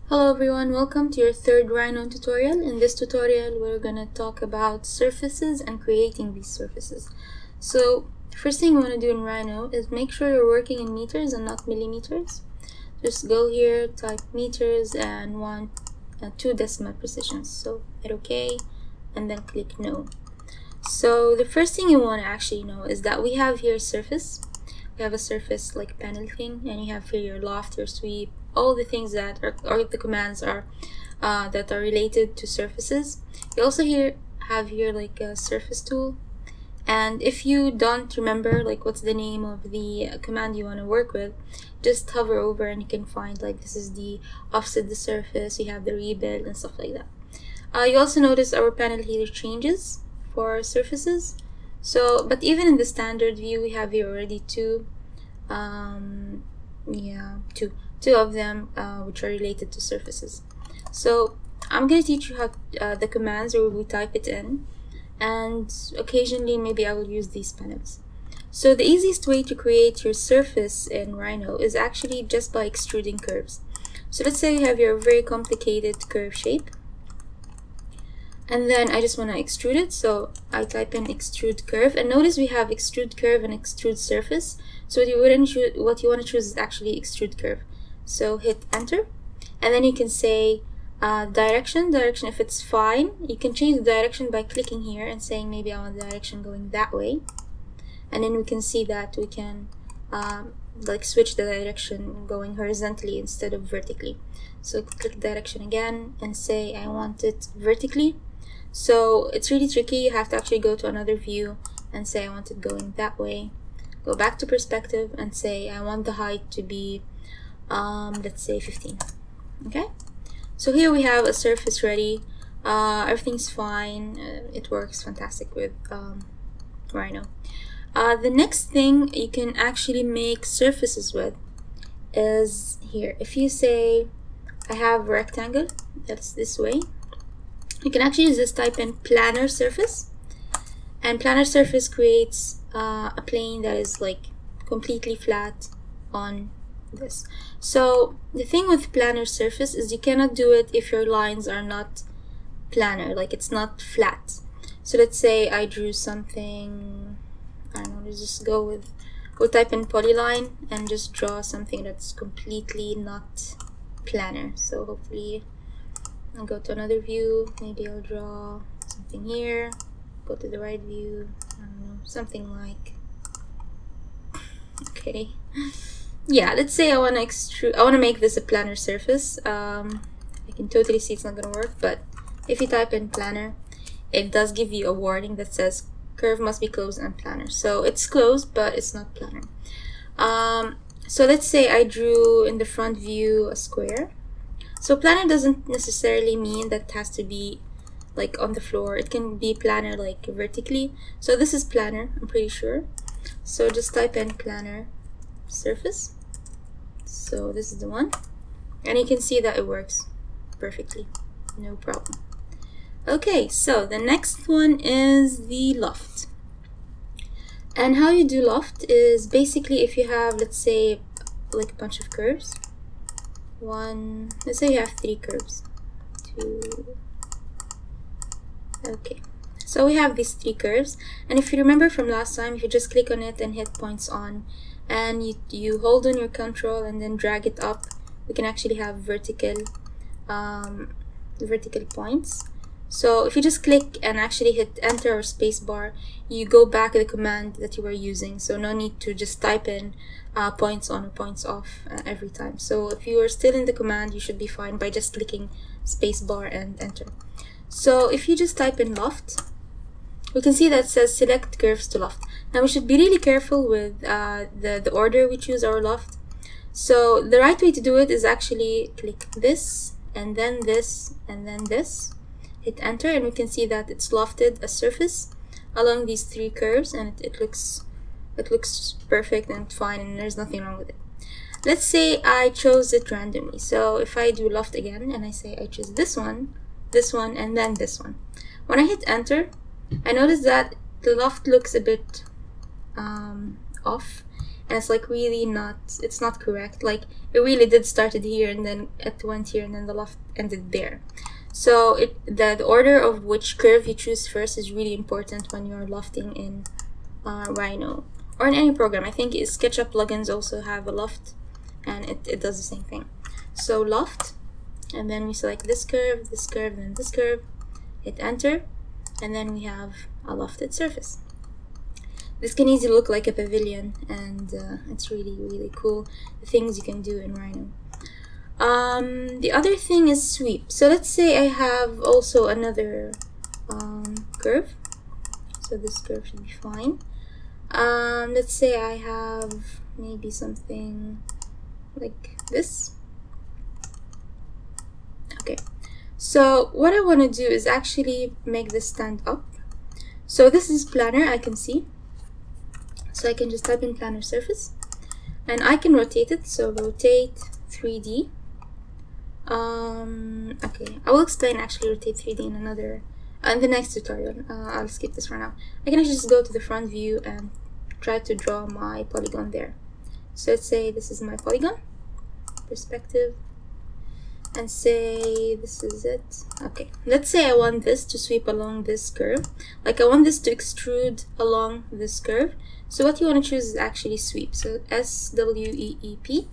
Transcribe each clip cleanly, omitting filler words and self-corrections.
Hello everyone, welcome to your third Rhino tutorial. In this tutorial, we're gonna talk about surfaces and creating these surfaces. So, first thing you want to do in Rhino is make sure you're working in meters and not millimeters. Just go here, type meters and want 2 decimal precisions. So, hit OK and then click No. So, the first thing you want to actually know is that we have here surface. You have a surface like panel thing, and you have here your loft, your sweep, all the things that are, or the commands are that are related to surfaces. You also have here like a surface tool, and if you don't remember like what's the name of the command you want to work with, just hover over and you can find like this is the offset the surface, you have the rebuild and stuff like that. You also notice our panel here changes for surfaces. So, but even in the standard view, we have here already two of them which are related to surfaces. So I'm going to teach you how the commands where we type it in, and occasionally maybe I will use these panels. So the easiest way to create your surface in Rhino is actually just by extruding curves. So let's say you have your very complicated curve shape, and then I just want to extrude it, so I type in extrude curve, and notice we have extrude curve and extrude surface. So what you want to choose is actually extrude curve. So hit enter, and then you can say direction if it's fine. You can change the direction by clicking here and saying maybe I want the direction going that way, and then we can see that we can like switch the direction going horizontally instead of vertically. So click direction again and say I want it vertically. So it's really tricky. You have to actually go to another view and say I want it going that way. Go back to perspective and say I want the height to be let's say 15. Okay, so here we have a surface ready. Everything's fine. It works fantastic with Rhino. The next thing you can actually make surfaces with is here. If you say I have a rectangle that's this way, you can actually just type in planar surface, and planar surface creates a plane that is like completely flat on this. So the thing with planar surface is you cannot do it if your lines are not planar, like it's not flat. So let's say I drew something, I don't know, let's just we'll type in polyline and just draw something that's completely not planar. So hopefully I'll go to another view, maybe I'll draw something here, go to the right view, I don't know, something like, okay, yeah, let's say I want to make this a planar surface. I can totally see it's not gonna work, but if you type in planar, it does give you a warning that says curve must be closed and planar. So it's closed, but it's not planar. So let's say I drew in the front view a square. So planar doesn't necessarily mean that it has to be like on the floor. It can be planar like vertically. So this is planar, I'm pretty sure. So just type in planar surface. So this is the one, and you can see that it works perfectly, no problem. Okay, so the next one is the loft. And how you do loft is basically if you have, let's say, like a bunch of curves. Let's say you have 3 curves. 2. Okay, so we have these 3 curves, and if you remember from last time, if you just click on it and hit points on, and you hold on your control and then drag it up, we can actually have vertical points. So if you just click and actually hit enter or space bar, you go back to the command that you were using, so no need to just type in points on or points off every time. So if you are still in the command, you should be fine by just clicking space bar and enter. So if you just type in loft, we can see that it says select curves to loft. Now we should be really careful with the order we choose our loft. So the right way to do it is actually click this and then this and then this, hit enter, and we can see that it's lofted a surface along these 3 curves, and it looks perfect and fine, and there's nothing wrong with it. Let's say I chose it randomly. So if I do loft again and I say I choose this one, and then this one, when I hit enter, I notice that the loft looks a bit off, and it's like really not, it's not correct. Like it really did started here and then it went here and then the loft ended there. So the order of which curve you choose first is really important when you're lofting in Rhino or in any program. I think SketchUp plugins also have a loft, and it does the same thing. So loft, and then we select this curve, and then this curve, hit enter, and then we have a lofted surface. This can easily look like a pavilion, and it's really, really cool, the things you can do in Rhino. The other thing is sweep. So let's say I have also another curve. So this curve should be fine. Let's say I have maybe something like this. Okay, so what I want to do is actually make this stand up. So this is Planar, I can see. So I can just type in Planar surface, and I can rotate it. So rotate 3D. Okay, I will explain actually rotate 3D in another, in the next tutorial. I'll skip this for now. I can actually just go to the front view and try to draw my polygon there. So let's say this is my polygon, perspective, and say this is it. Okay, let's say I want this to sweep along this curve. Like I want this to extrude along this curve. So what you want to choose is actually sweep. So SWEEP.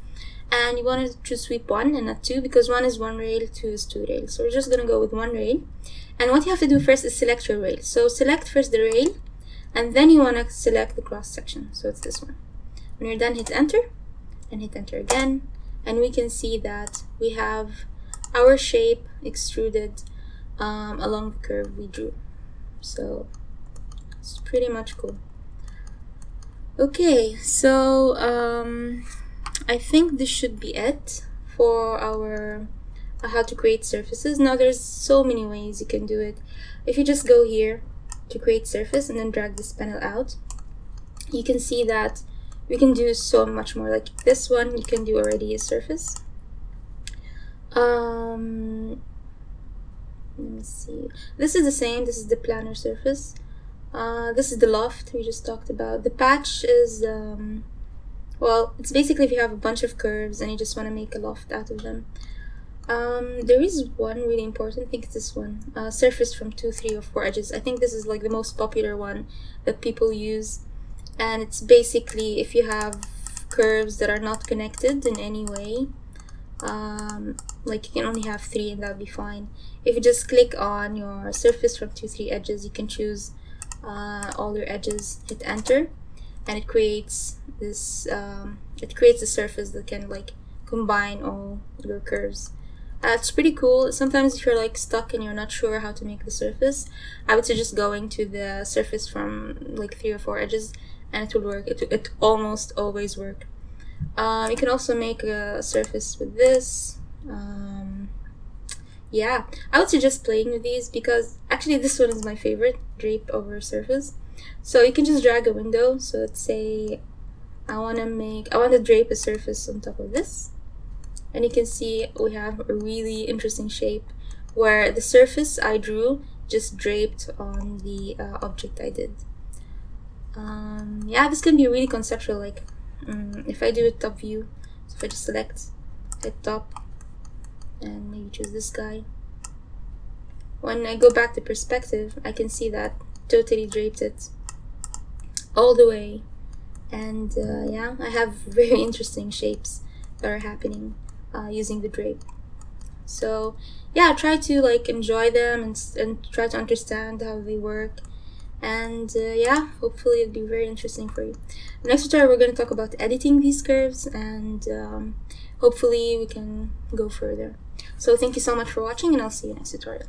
And you want to choose sweep 1 and not 2, because 1 is 1 rail, 2 is 2 rail. So we're just going to go with 1 rail. And what you have to do first is select your rail. So select first the rail, and then you want to select the cross section. So it's this one. When you're done, hit enter, and hit enter again. And we can see that we have our shape extruded along the curve we drew. So it's pretty much cool. Okay, so I think this should be it for our how to create surfaces. Now there's so many ways you can do it. If you just go here to create surface and then drag this panel out, you can see that we can do so much more. Like this one, you can do already a surface. Let me see. This is the same. This is the planar surface. This is the loft we just talked about. The patch is well, it's basically if you have a bunch of curves and you just want to make a loft out of them. There is one really important, I think it's this one, surface from 2, 3, or 4 edges. I think this is like the most popular one that people use, and it's basically if you have curves that are not connected in any way, like you can only have 3 and that would be fine. If you just click on your surface from 2, 3 edges, you can choose all your edges, hit enter, and it creates this it creates a surface that can like combine all your curves. It's pretty cool. Sometimes if you're like stuck and you're not sure how to make the surface, I would suggest going to the surface from like 3 or 4 edges, and it will work. It almost always work. You can also make a surface with this. Yeah, I would suggest playing with these because actually this one is my favorite, drape over surface. So you can just drag a window. So let's say I want to drape a surface on top of this, and you can see we have a really interesting shape where the surface I drew just draped on the object I did. Yeah, this can be really conceptual. Like if I do a top view, so if I just select, hit top, and maybe choose this guy, when I go back to perspective, I can see that totally draped it all the way. And yeah, I have very interesting shapes that are happening using the drape. So yeah, try to like enjoy them and try to understand how they work. And yeah, hopefully it'll be very interesting for you. Next tutorial we're going to talk about editing these curves, and hopefully we can go further. So thank you so much for watching, and I'll see you next tutorial.